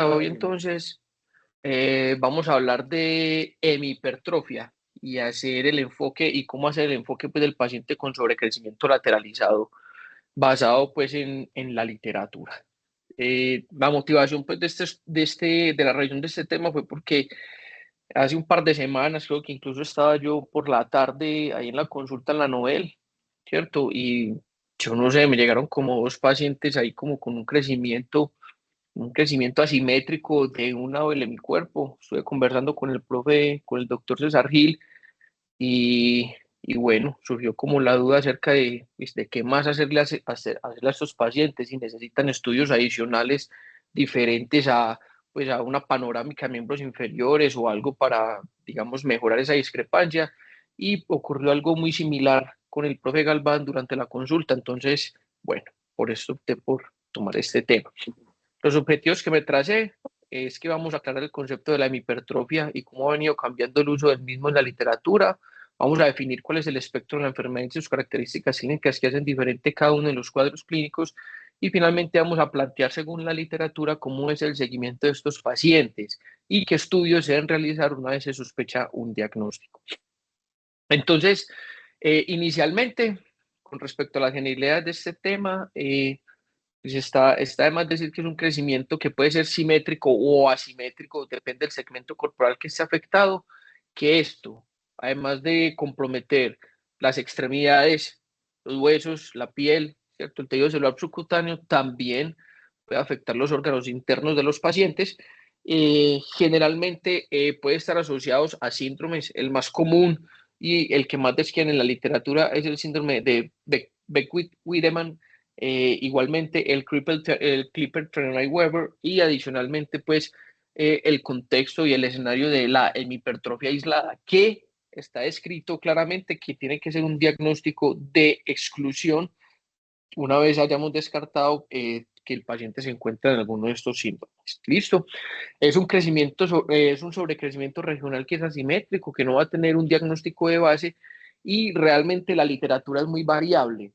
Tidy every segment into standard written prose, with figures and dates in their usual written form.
Hoy entonces vamos a hablar de hemipertrofia y hacer el enfoque y cómo hacer el enfoque pues, del paciente con sobrecrecimiento lateralizado basado pues en la literatura. La motivación pues de la revisión de este tema fue porque hace un par de semanas creo que incluso estaba yo por la tarde ahí en la consulta en la Nobel, ¿cierto? Y yo no sé, me llegaron como dos pacientes ahí como con un crecimiento asimétrico de un lado de mi cuerpo. Estuve conversando con el profe, con el doctor César Gil, y, y bueno, surgió como la duda acerca pues, de qué más hacerle a estos pacientes, si necesitan estudios adicionales diferentes pues, a una panorámica de miembros inferiores o algo para, digamos, mejorar esa discrepancia. Y ocurrió algo muy similar con el profe Galván durante la consulta. Entonces, bueno, por eso opté por tomar este tema. Los objetivos que me tracé es que vamos a aclarar el concepto de la hemipertrofia y cómo ha venido cambiando el uso del mismo en la literatura. Vamos a definir cuál es el espectro de la enfermedad y sus características clínicas que hacen diferente cada uno de los cuadros clínicos. Y finalmente vamos a plantear, según la literatura, cómo es el seguimiento de estos pacientes y qué estudios se deben realizar una vez se sospecha un diagnóstico. Entonces, inicialmente, con respecto a la generalidad de este tema, pues está de más decir que es un crecimiento que puede ser simétrico o asimétrico, depende del segmento corporal que esté afectado, que esto, además de comprometer las extremidades, los huesos, la piel, ¿cierto? El tejido celular subcutáneo, también puede afectar los órganos internos de los pacientes. Generalmente puede estar asociados a síndromes. El más común y el que más describen en la literatura es el síndrome de Beckwith-Wiedemann, igualmente el Klippel-Trenaunay-Weber, y adicionalmente pues el contexto y el escenario de la hemipertrofia aislada, que está escrito claramente que tiene que ser un diagnóstico de exclusión una vez hayamos descartado que el paciente se encuentra en alguno de estos síntomas. Listo. Es un sobrecrecimiento regional que es asimétrico, que no va a tener un diagnóstico de base, y realmente la literatura es muy variable.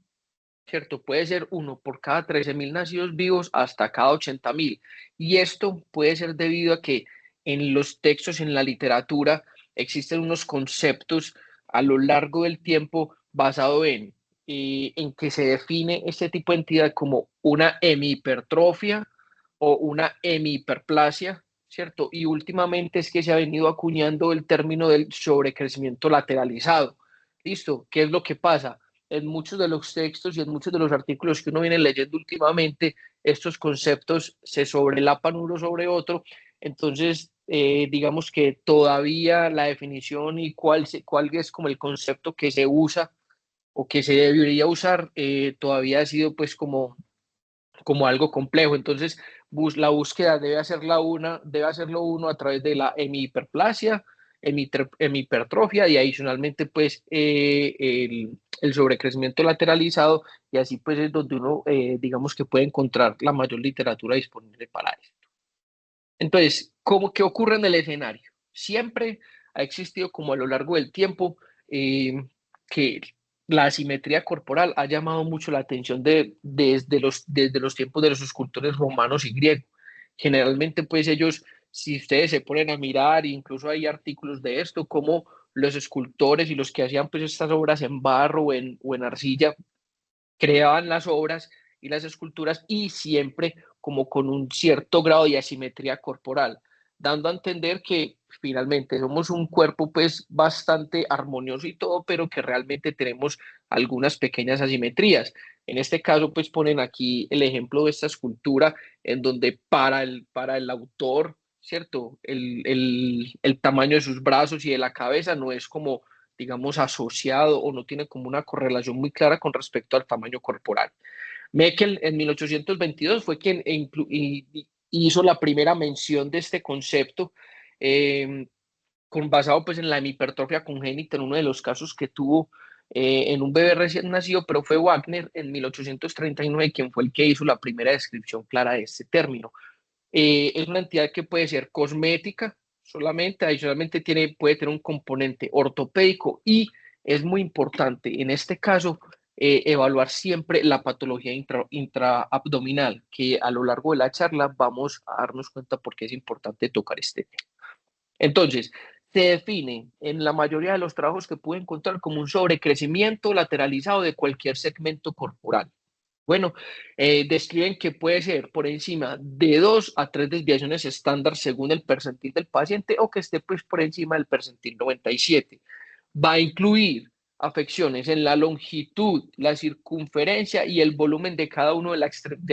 ¿Cierto? Puede ser uno por cada 13.000 nacidos vivos hasta cada 80.000. Y esto puede ser debido a que en los textos, en la literatura, existen unos conceptos a lo largo del tiempo basado en que se define este tipo de entidad como una hemihipertrofia o una hemihiperplasia, ¿cierto? Y últimamente es que se ha venido acuñando el término del sobrecrecimiento lateralizado. ¿Listo? ¿Qué es lo que pasa? En muchos de los textos y en muchos de los artículos que uno viene leyendo últimamente, estos conceptos se sobrelapan uno sobre otro. Entonces, digamos que todavía la definición y cuál es como el concepto que se usa o que se debería usar, todavía ha sido pues como algo complejo. Entonces, la búsqueda debe hacerlo uno a través de la hemihiperplasia, hemihipertrofia, y adicionalmente pues el sobrecrecimiento lateralizado, y así pues es donde uno digamos que puede encontrar la mayor literatura disponible para esto. Entonces, ¿qué ocurre en el escenario? Siempre ha existido como a lo largo del tiempo que la asimetría corporal ha llamado mucho la atención desde los tiempos de los escultores romanos y griegos. Generalmente, pues ellos, si ustedes se ponen a mirar, incluso hay artículos de esto, como los escultores y los que hacían pues estas obras en barro o en arcilla, creaban las obras y las esculturas y siempre como con un cierto grado de asimetría corporal, dando a entender que finalmente somos un cuerpo pues bastante armonioso y todo, pero que realmente tenemos algunas pequeñas asimetrías. En este caso pues ponen aquí el ejemplo de esta escultura en donde para el autor, ¿cierto? El tamaño de sus brazos y de la cabeza no es como digamos, asociado o no tiene como una correlación muy clara con respecto al tamaño corporal. Meckel en 1822 fue quien hizo la primera mención de este concepto, eh, basado pues en la hemipertrofia congénita, en uno de los casos que tuvo en un bebé recién nacido, pero fue Wagner en 1839 quien fue el que hizo la primera descripción clara de este término. Es una entidad que puede ser cosmética solamente, adicionalmente puede tener un componente ortopédico, y es muy importante en este caso evaluar siempre la patología intraabdominal, que a lo largo de la charla vamos a darnos cuenta por qué es importante tocar este tema. Entonces, se define en la mayoría de los trabajos que pude encontrar como un sobrecrecimiento lateralizado de cualquier segmento corporal. Bueno, describen que puede ser por encima de 2 a 3 desviaciones estándar según el percentil del paciente o que esté pues por encima del percentil 97. Va a incluir afecciones en la longitud, la circunferencia y el volumen de cada uno de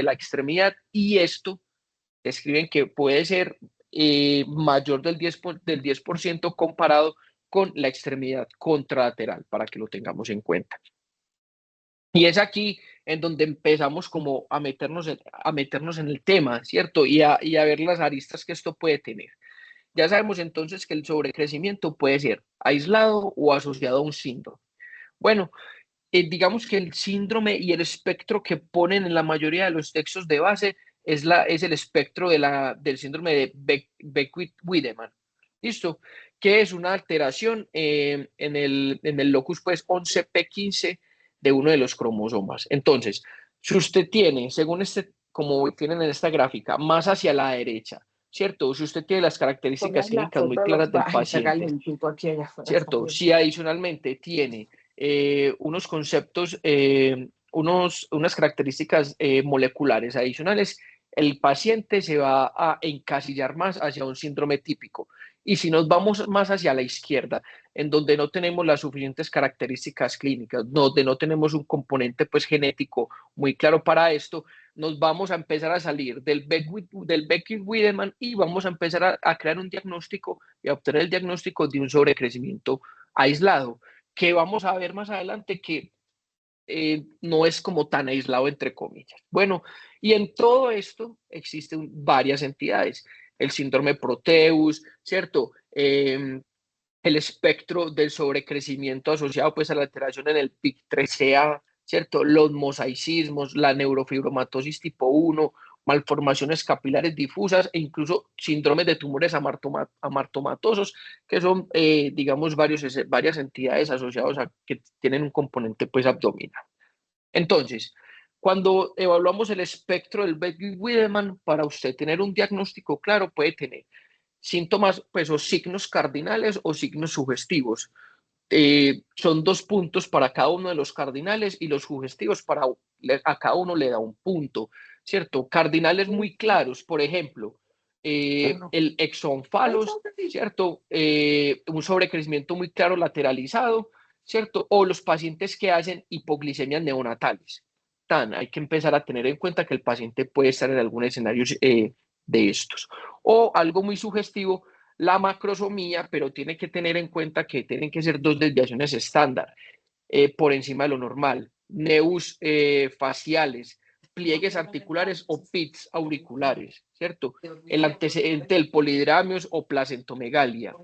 la extremidad, y esto describen que puede ser mayor del 10% comparado con la extremidad contralateral, para que lo tengamos en cuenta. Y es aquí en donde empezamos como a meternos en el tema, ¿cierto? Y a ver las aristas que esto puede tener. Ya sabemos entonces que el sobrecrecimiento puede ser aislado o asociado a un síndrome. Bueno, digamos que el síndrome y el espectro que ponen en la mayoría de los textos de base es el espectro del síndrome de Beckwith-Wiedemann. ¿Listo? Que es una alteración en el locus pues 11p15 de uno de los cromosomas. Entonces, si usted tiene, según como tienen en esta gráfica, más hacia la derecha, ¿cierto? Si usted tiene las características clínicas muy claras del paciente, ¿cierto? Si adicionalmente tiene unos conceptos, unas características moleculares adicionales, el paciente se va a encasillar más hacia un síndrome típico. Y si nos vamos más hacia la izquierda, en donde no tenemos las suficientes características clínicas, donde no tenemos un componente pues genético muy claro para esto, nos vamos a empezar a salir del Beckwith-Wiedemann y vamos a empezar a crear un diagnóstico y a obtener el diagnóstico de un sobrecrecimiento aislado, que vamos a ver más adelante que no es como tan aislado entre comillas. Bueno, y en todo esto existen varias entidades. El síndrome Proteus, ¿cierto? El espectro del sobrecrecimiento asociado pues a la alteración en el PIK3CA, ¿cierto? Los mosaicismos, la neurofibromatosis tipo 1, malformaciones capilares difusas e incluso síndromes de tumores amartomatosos, que son, digamos, varias entidades asociadas a que tienen un componente pues abdominal. Entonces, cuando evaluamos el espectro del Beckwith-Wiedemann, para usted tener un diagnóstico claro, puede tener síntomas, pues, o signos cardinales o signos sugestivos. Son 2 puntos para cada uno de los cardinales y los sugestivos a cada uno le da un punto, ¿cierto? Cardinales muy claros, por ejemplo, el exonfalos, ¿cierto? Un sobrecrecimiento muy claro lateralizado, ¿cierto? O los pacientes que hacen hipoglicemias neonatales. Hay que empezar a tener en cuenta que el paciente puede estar en algún escenario de estos. O algo muy sugestivo, la macrosomía, pero tiene que tener en cuenta que tienen que ser 2 desviaciones estándar por encima de lo normal, neus faciales, pliegues articulares o pits auriculares, ¿cierto? El antecedente del polidramios o placentomegalia,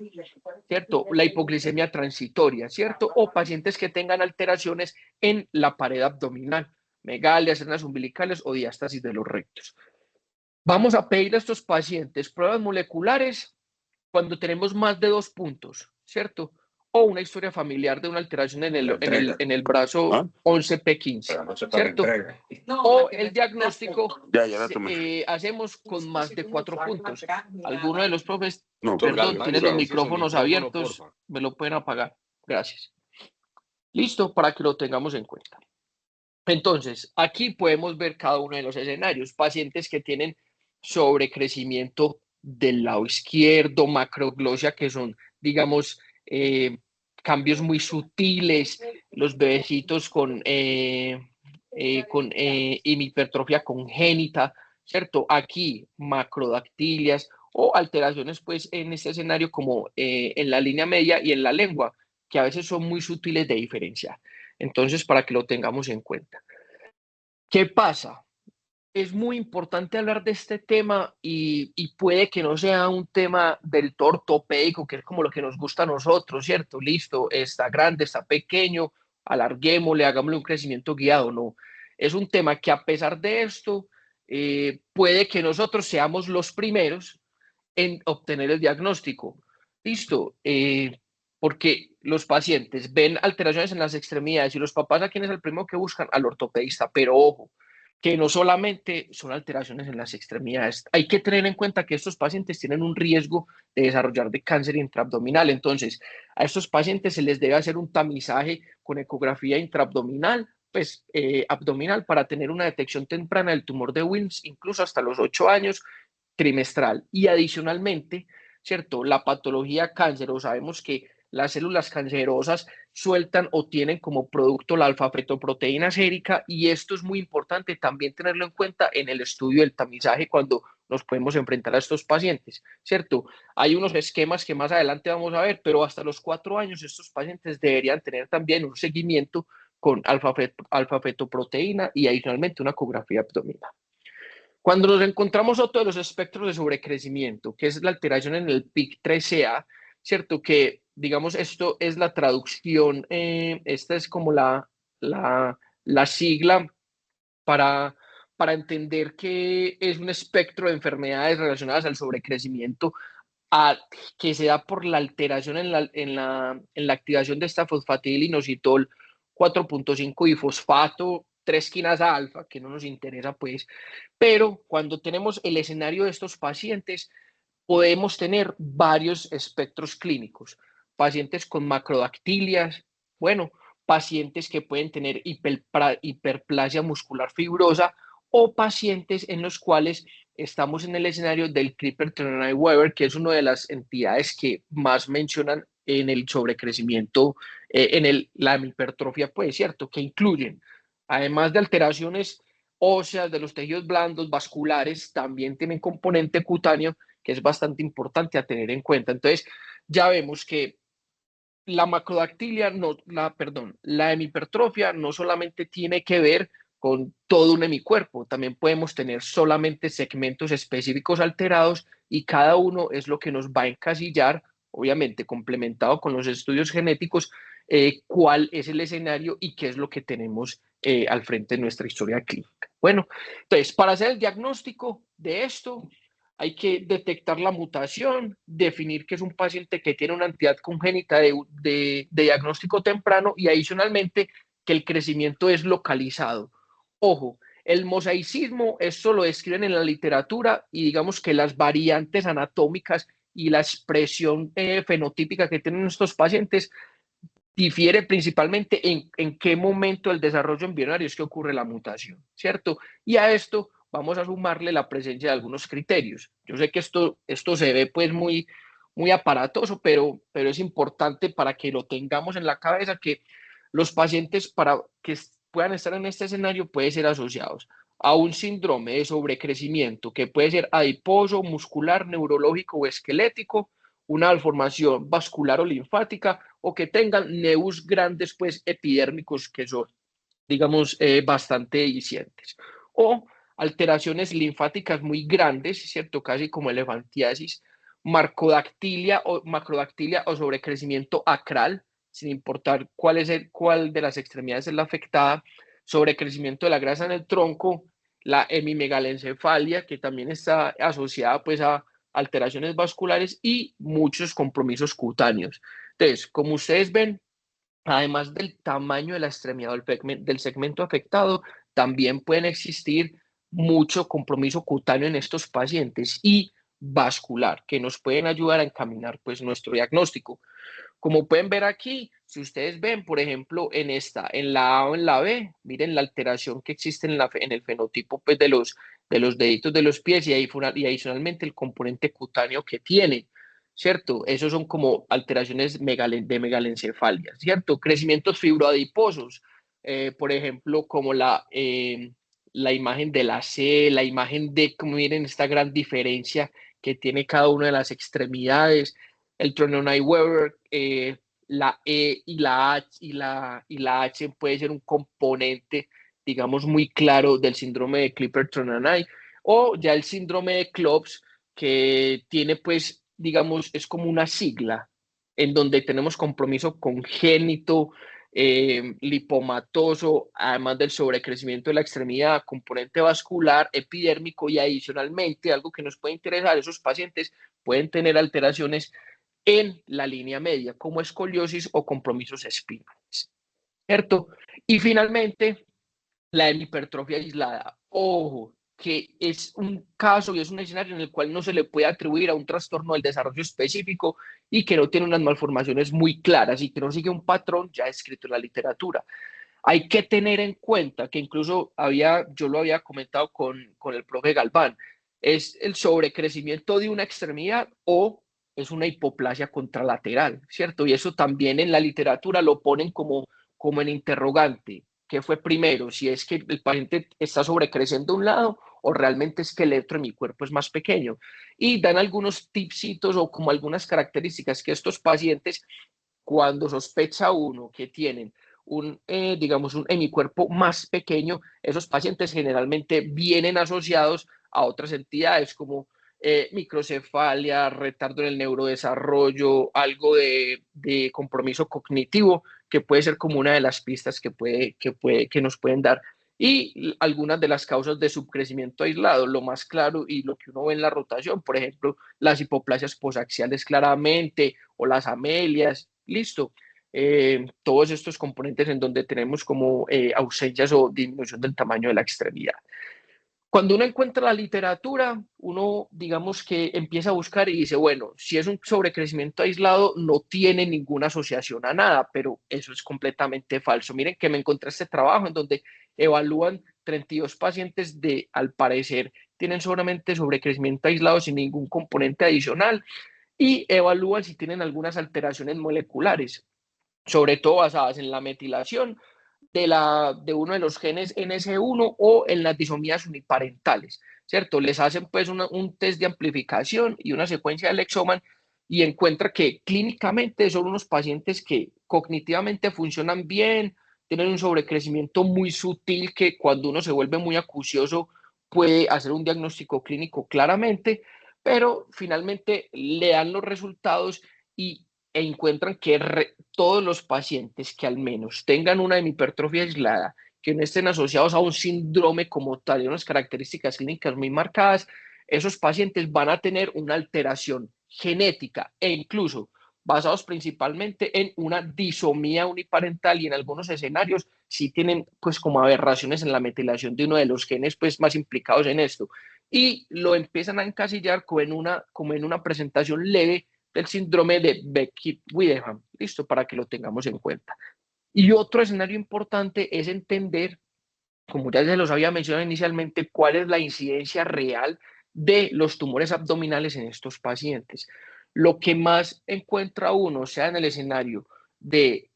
¿cierto? La hipoglicemia transitoria, ¿cierto? O pacientes que tengan alteraciones en la pared abdominal, megalias, hernias umbilicales o diástasis de los rectos. Vamos a pedir a estos pacientes pruebas moleculares cuando tenemos más de 2 puntos, ¿cierto? O una historia familiar de una alteración en el brazo 11p15, ¿cierto? O el diagnóstico hacemos con más de 4 puntos. Alguno de los profes, perdón, tienen los micrófonos abiertos, me lo pueden apagar. Gracias. Listo, para que lo tengamos en cuenta. Entonces, aquí podemos ver cada uno de los escenarios. Pacientes que tienen sobrecrecimiento del lado izquierdo, macroglosia, que son, digamos, cambios muy sutiles, los bebecitos con hipertrofia congénita, ¿cierto? Aquí, macrodactilias o alteraciones, pues, en este escenario como en la línea media y en la lengua, que a veces son muy sutiles de diferenciar. Entonces, para que lo tengamos en cuenta. ¿Qué pasa? Es muy importante hablar de este tema y puede que no sea un tema del todo ortopédico, que es como lo que nos gusta a nosotros, ¿cierto? Listo, está grande, está pequeño, alarguémosle, hagámosle un crecimiento guiado, no. Es un tema que a pesar de esto, puede que nosotros seamos los primeros en obtener el diagnóstico. Listo, porque los pacientes ven alteraciones en las extremidades y los papás a quién es el primero que buscan al ortopedista, pero ojo, que no solamente son alteraciones en las extremidades, hay que tener en cuenta que estos pacientes tienen un riesgo de desarrollar de cáncer intraabdominal, entonces a estos pacientes se les debe hacer un tamizaje con ecografía intraabdominal, pues abdominal, para tener una detección temprana del tumor de Wilms, incluso hasta los 8 años, trimestral. Y adicionalmente, ¿cierto? La patología cáncer, o sabemos que las células cancerosas sueltan o tienen como producto la alfa-fetoproteína sérica, y esto es muy importante también tenerlo en cuenta en el estudio del tamizaje cuando nos podemos enfrentar a estos pacientes, ¿cierto? Hay unos esquemas que más adelante vamos a ver, pero hasta los 4 años estos pacientes deberían tener también un seguimiento con alfa-fetoproteína y adicionalmente una ecografía abdominal. Cuando nos encontramos otro de los espectros de sobrecrecimiento, que es la alteración en el PIK3CA, ¿cierto? Que, digamos, esto es la traducción, esta es como la sigla para, para entender que es un espectro de enfermedades relacionadas al sobrecrecimiento a, que se da por la alteración en la activación de esta fosfatidilinositol 4.5 y fosfato 3 quinasa alfa, que no nos interesa pues, pero cuando tenemos el escenario de estos pacientes, podemos tener varios espectros clínicos. Pacientes con macrodactilias, bueno, pacientes que pueden tener hiperplasia muscular fibrosa o pacientes en los cuales estamos en el escenario del Klippert-Trenaunay-Weber, que es una de las entidades que más mencionan en el sobrecrecimiento, la hipertrofia, pues, ¿cierto? Que incluyen, además de alteraciones óseas de los tejidos blandos, vasculares, también tienen componente cutáneo que es bastante importante a tener en cuenta. Entonces, ya vemos que la macrodactilia, no, la hemipertrofia no solamente tiene que ver con todo un hemicuerpo, también podemos tener solamente segmentos específicos alterados y cada uno es lo que nos va a encasillar, obviamente complementado con los estudios genéticos, cuál es el escenario y qué es lo que tenemos al frente de nuestra historia clínica. Bueno, entonces, para hacer el diagnóstico de esto, hay que detectar la mutación, definir que es un paciente que tiene una entidad congénita de diagnóstico temprano y adicionalmente que el crecimiento es localizado. Ojo, el mosaicismo, esto lo describen en la literatura y digamos que las variantes anatómicas y la expresión fenotípica que tienen estos pacientes difiere principalmente en qué momento del desarrollo embrionario es que ocurre la mutación, ¿cierto? Y a esto vamos a sumarle la presencia de algunos criterios. Yo sé que esto se ve pues muy aparatoso, pero es importante para que lo tengamos en la cabeza que los pacientes para que puedan estar en este escenario pueden ser asociados a un síndrome de sobrecrecimiento que puede ser adiposo, muscular, neurológico o esquelético, una malformación vascular o linfática o que tengan neus grandes pues epidérmicos que son, digamos, bastante eficientes. O alteraciones linfáticas muy grandes, ¿cierto? Casi como elefantiasis, macrodactilia o sobrecrecimiento acral, sin importar cuál de las extremidades es la afectada, sobrecrecimiento de la grasa en el tronco, la hemimegalencefalia, que también está asociada pues a alteraciones vasculares y muchos compromisos cutáneos. Entonces, como ustedes ven, además del tamaño de la extremidad del segmento afectado, también pueden existir mucho compromiso cutáneo en estos pacientes y vascular, que nos pueden ayudar a encaminar pues nuestro diagnóstico. Como pueden ver aquí, si ustedes ven, por ejemplo, en la A o en la B, miren la alteración que existe en el fenotipo pues, de los deditos de los pies y adicionalmente el componente cutáneo que tiene, ¿cierto? Esos son como alteraciones de megalencefalia, ¿cierto? Crecimientos fibroadiposos, por ejemplo, como la imagen de la C, la imagen D, como miren esta gran diferencia que tiene cada una de las extremidades, el Trenaunay-Weber, la E y la H y la H puede ser un componente, digamos, muy claro del síndrome de Klippert-Trenaunay, o ya el síndrome de Klotz, que tiene, pues, digamos, es como una sigla, en donde tenemos compromiso congénito, lipomatoso, además del sobrecrecimiento de la extremidad, componente vascular, epidérmico y adicionalmente, algo que nos puede interesar, esos pacientes pueden tener alteraciones en la línea media, como escoliosis o compromisos espinales, ¿cierto? Y finalmente, la hemipertrofia aislada. Ojo, que es un caso y es un escenario en el cual no se le puede atribuir a un trastorno del desarrollo específico y que no tiene unas malformaciones muy claras y que no sigue un patrón ya escrito en la literatura. Hay que tener en cuenta que incluso yo lo había comentado con el profe Galván, es el sobrecrecimiento de una extremidad o es una hipoplasia contralateral, ¿cierto? Y eso también en la literatura lo ponen como en interrogante. ¿Qué fue primero? Si es que el paciente está sobrecreciendo un lado o realmente es que el electro en mi cuerpo es más pequeño. Y dan algunos tipsitos o como algunas características que estos pacientes, cuando sospecha uno que tienen digamos, un hemicuerpo más pequeño, esos pacientes generalmente vienen asociados a otras entidades como microcefalia, retardo en el neurodesarrollo, algo de compromiso cognitivo, que puede ser como una de las pistas que nos pueden dar. Y algunas de las causas de subcrecimiento aislado, lo más claro y lo que uno ve en la rotación, por ejemplo, las hipoplasias posaxiales claramente o las amelias, listo. Todos estos componentes en donde tenemos como ausencias o disminución del tamaño de la extremidad. Cuando uno encuentra la literatura, uno digamos que empieza a buscar y dice, bueno, si es un sobrecrecimiento aislado, no tiene ninguna asociación a nada, pero eso es completamente falso. Miren que me encontré este trabajo en donde evalúan 32 pacientes al parecer, tienen solamente sobrecrecimiento aislado sin ningún componente adicional y evalúan si tienen algunas alteraciones moleculares, sobre todo basadas en la metilación de uno de los genes NS1 o en las disomías uniparentales, ¿cierto? Les hacen pues un test de amplificación y una secuencia de Lexoman y encuentra que clínicamente son unos pacientes que cognitivamente funcionan bien, tienen un sobrecrecimiento muy sutil que cuando uno se vuelve muy acucioso puede hacer un diagnóstico clínico claramente, pero finalmente le dan los resultados e encuentran que todos los pacientes que al menos tengan una hemipertrofia aislada, que no estén asociados a un síndrome como tal y unas características clínicas muy marcadas, esos pacientes van a tener una alteración genética e incluso basados principalmente en una disomía uniparental y en algunos escenarios sí tienen pues como aberraciones en la metilación de uno de los genes pues más implicados en esto y lo empiezan a encasillar como en una presentación leve del síndrome de Beckett-Wiedemann, listo, para que lo tengamos en cuenta. Y otro escenario importante es entender, como ya se los había mencionado inicialmente, cuál es la incidencia real de los tumores abdominales en estos pacientes. Lo que más encuentra uno, sea en el escenario de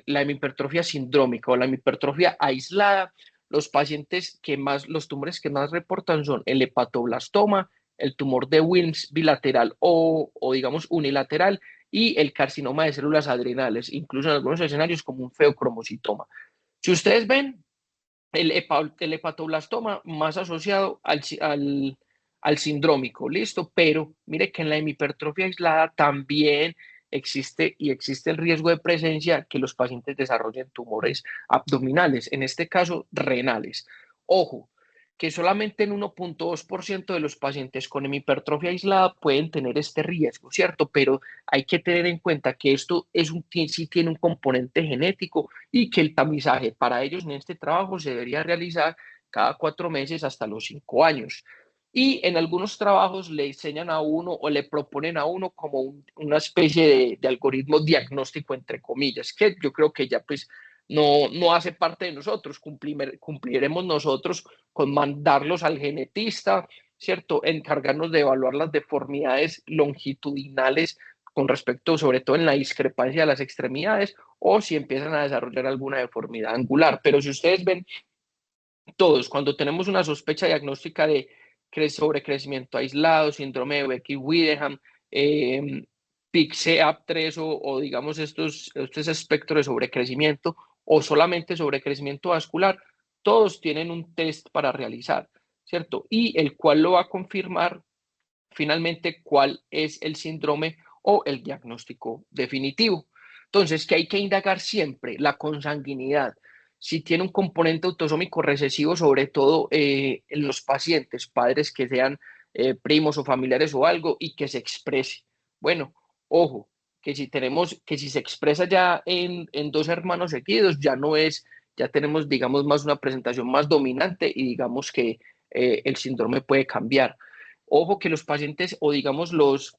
la hemipertrofia sindrómica o la hemipertrofia aislada, los pacientes los tumores que más reportan son el hepatoblastoma, el tumor de Wilms bilateral o digamos unilateral y el carcinoma de células adrenales, incluso en algunos escenarios como un feocromocitoma. Si ustedes ven, el hepatoblastoma más asociado al sindrómico, listo, pero mire que en la hemipertrofia aislada también existe el riesgo de presencia que los pacientes desarrollen tumores abdominales, en este caso renales. Ojo, que solamente en 1,2% de los pacientes con hemipertrofia aislada pueden tener este riesgo, ¿cierto? Pero hay que tener en cuenta que esto sí tiene un componente genético y que el tamizaje para ellos en este trabajo se debería realizar cada 4 meses hasta los 5 años. Y en algunos trabajos le enseñan a uno o le proponen a uno como una especie de algoritmo diagnóstico, entre comillas, que yo creo que ya pues no hace parte de nosotros, cumpliremos nosotros con mandarlos al genetista, ¿cierto? Encargarnos de evaluar las deformidades longitudinales con respecto, sobre todo en la discrepancia de las extremidades, o si empiezan a desarrollar alguna deformidad angular. Pero si ustedes ven, todos, cuando tenemos una sospecha diagnóstica de sobrecrecimiento aislado, síndrome de Becky-Wiedemann, PIC-CEAP3 o digamos este espectro de sobrecrecimiento o solamente sobrecrecimiento vascular, todos tienen un test para realizar, ¿cierto? Y el cual lo va a confirmar finalmente cuál es el síndrome o el diagnóstico definitivo. Entonces, ¿qué hay que indagar siempre? La consanguinidad. Si tiene un componente autosómico recesivo, sobre todo en los pacientes, padres que sean primos o familiares o algo, y que se exprese. Bueno, ojo, que si se expresa ya en dos hermanos seguidos, ya no es, ya tenemos, digamos, más una presentación más dominante y digamos que el síndrome puede cambiar. Ojo que los pacientes o digamos los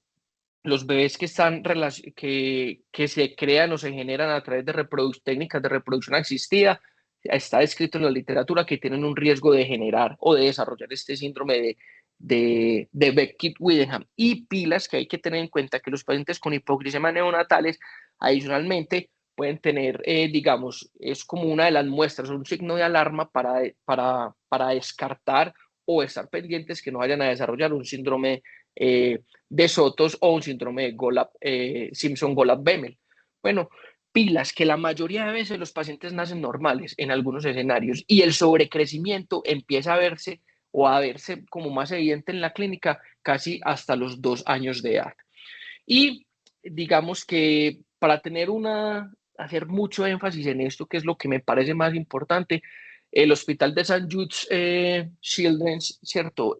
bebés que, que se crean o se generan a través de técnicas de reproducción asistida, está escrito en la literatura que tienen un riesgo de generar o de desarrollar este síndrome de Beckett-Wiedenham. Y pilas que hay que tener en cuenta que los pacientes con hipoglicemia neonatales, adicionalmente, pueden tener, digamos, es como una de las muestras, un signo de alarma para descartar o estar pendientes que no vayan a desarrollar un síndrome de Sotos o un síndrome de Simpson-Golab-Bemmel. Bueno, pilas que la mayoría de veces los pacientes nacen normales en algunos escenarios y el sobrecrecimiento empieza a verse o a verse como más evidente en la clínica casi hasta los 2 años de edad. Y digamos que para hacer mucho énfasis en esto, que es lo que me parece más importante, el Hospital de St. Jude's Children's, ¿cierto?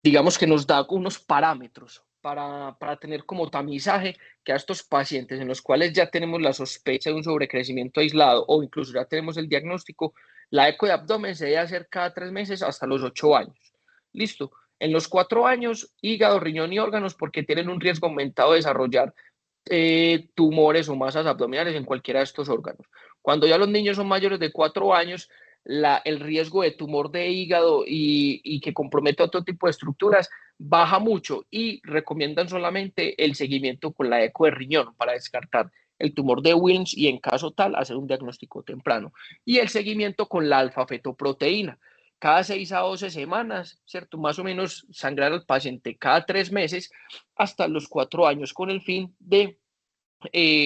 Digamos que nos da unos parámetros para tener como tamizaje que a estos pacientes en los cuales ya tenemos la sospecha de un sobrecrecimiento aislado o incluso ya tenemos el diagnóstico, la eco de abdomen se debe hacer cada 3 meses hasta los 8 años. Listo. En los 4 años, hígado, riñón y órganos porque tienen un riesgo aumentado de desarrollar tumores o masas abdominales en cualquiera de estos órganos. Cuando ya los niños son mayores de 4 años, el riesgo de tumor de hígado y que compromete otro tipo de estructuras baja mucho y recomiendan solamente el seguimiento con la eco de riñón para descartar el tumor de Wilms y en caso tal hacer un diagnóstico temprano. Y el seguimiento con la alfa-fetoproteína. Cada 6 a 12 semanas, ¿cierto? Más o menos sangrar al paciente cada 3 meses hasta los 4 años con el fin de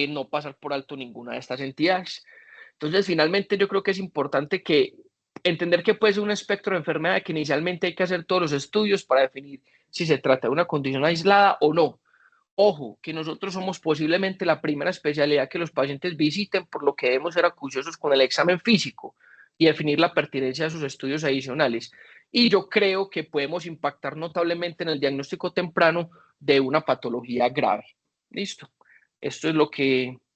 no pasar por alto ninguna de estas entidades. Entonces, finalmente yo creo que es importante que entender que puede ser un espectro de enfermedad que inicialmente hay que hacer todos los estudios para definir si se trata de una condición aislada o no. Ojo, que nosotros somos posiblemente la primera especialidad que los pacientes visiten, por lo que debemos ser acuciosos con el examen físico y definir la pertinencia de sus estudios adicionales. Y yo creo que podemos impactar notablemente en el diagnóstico temprano de una patología grave. Listo. Esto es